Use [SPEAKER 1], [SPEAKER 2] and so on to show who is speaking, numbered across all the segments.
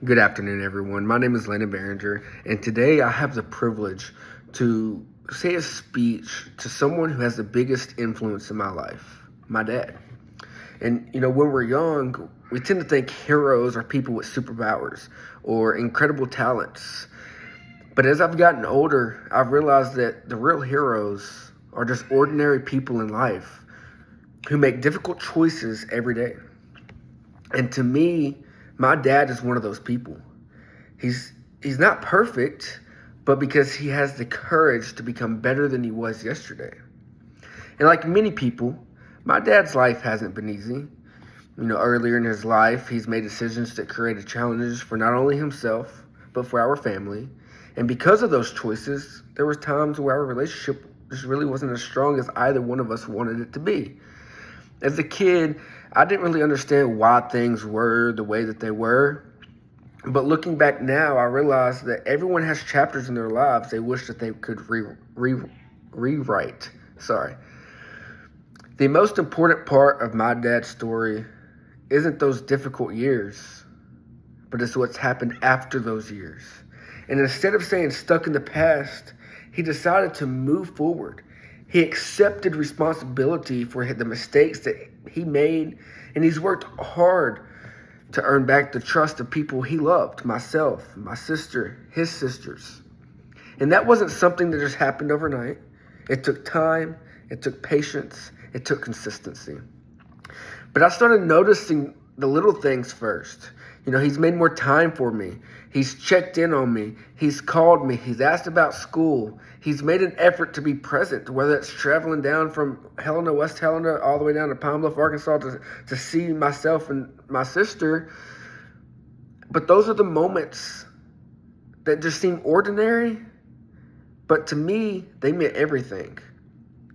[SPEAKER 1] Good afternoon, everyone. My name is Landon Behringer, and today I have the privilege to say a speech to someone who has the biggest influence in my life, my dad. And, when we're young, we tend to think heroes are people with superpowers or incredible talents. But as I've gotten older, I've realized that the real heroes are just ordinary people in life who make difficult choices every day. And to me, my dad is one of those people. He's he's not perfect, but because he has the courage to become better than he was yesterday. And like many people, my dad's life hasn't been easy. Earlier in his life, he's made decisions that created challenges for not only himself, but for our family. And because of those choices, there was times where our relationship just really wasn't as strong as either one of us wanted it to be. As a kid, I didn't really understand why things were the way that they were. But looking back now, I realize that everyone has chapters in their lives they wish that they could rewrite. Sorry. The most important part of my dad's story isn't those difficult years, but it's what's happened after those years. And instead of staying stuck in the past, he decided to move forward. He accepted responsibility for the mistakes that he made, and he's worked hard to earn back the trust of people he loved, myself, my sister, his sisters. And that wasn't something that just happened overnight. It took time, it took patience, it took consistency. But I started noticing the little things first. He's made more time for me. He's checked in on me. He's called me. He's asked about school. He's made an effort to be present, whether it's traveling down from Helena, West Helena, all the way down to Pine Bluff, Arkansas to see myself and my sister. But those are the moments that just seem ordinary, but to me, they meant everything.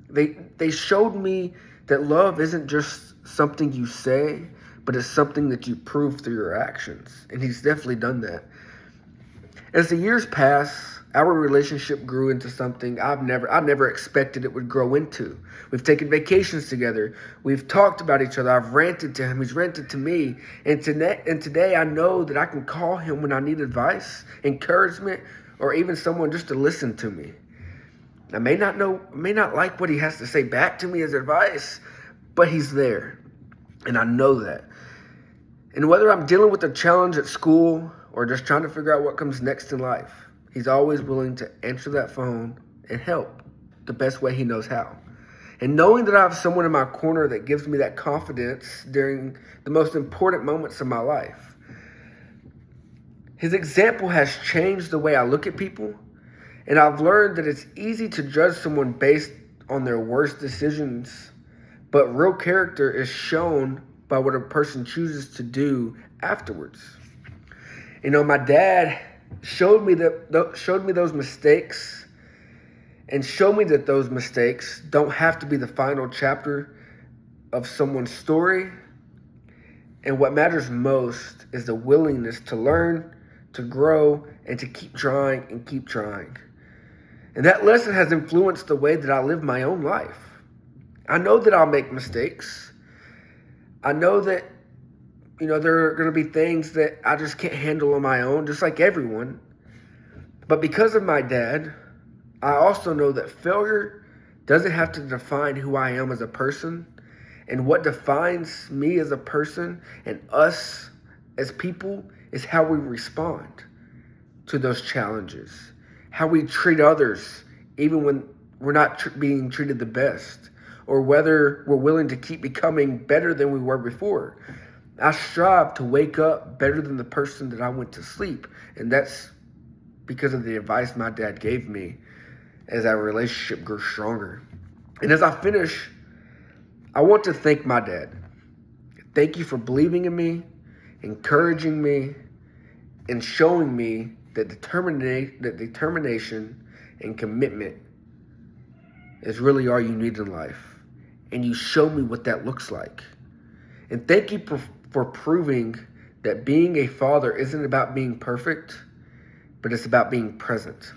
[SPEAKER 1] They showed me that love isn't just something you say, but it's something that you prove through your actions. And he's definitely done that. As the years pass, our relationship grew into something I never expected it would grow into. We've taken vacations together. We've talked about each other. I've ranted to him. He's ranted to me. And today I know that I can call him when I need advice, encouragement, or even someone just to listen to me. I may not like what he has to say back to me as advice, but he's there. And I know that. And whether I'm dealing with a challenge at school or just trying to figure out what comes next in life, he's always willing to answer that phone and help the best way he knows how. And knowing that I have someone in my corner that gives me that confidence during the most important moments of my life. His example has changed the way I look at people, and I've learned that it's easy to judge someone based on their worst decisions, but real character is shown by what a person chooses to do afterwards. My dad showed me those mistakes and showed me that those mistakes don't have to be the final chapter of someone's story. And what matters most is the willingness to learn, to grow, and to keep trying and keep trying. And that lesson has influenced the way that I live my own life. I know that I'll make mistakes. I know that, there are going to be things that I just can't handle on my own, just like everyone. But because of my dad, I also know that failure doesn't have to define who I am as a person. And what defines me as a person and us as people is how we respond to those challenges, how we treat others, even when we're not being treated the best, or whether we're willing to keep becoming better than we were before. I strive to wake up better than the person that I went to sleep. And that's because of the advice my dad gave me as our relationship grew stronger. And as I finish, I want to thank my dad. Thank you for believing in me, encouraging me, and showing me that determination and commitment is really all you need in life. And you show me what that looks like. And thank you for proving that being a father isn't about being perfect, but it's about being present.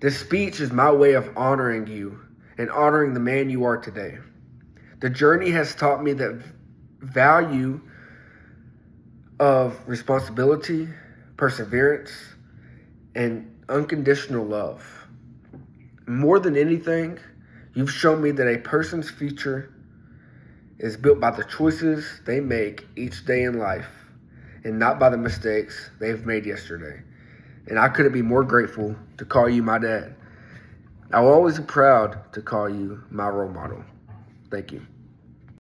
[SPEAKER 1] This speech is my way of honoring you and honoring the man you are today. The journey has taught me that value of responsibility, perseverance, and unconditional love. More than anything, you've shown me that a person's future is built by the choices they make each day in life and not by the mistakes they've made yesterday. And I couldn't be more grateful to call you my dad. I will always be proud to call you my role model. Thank you.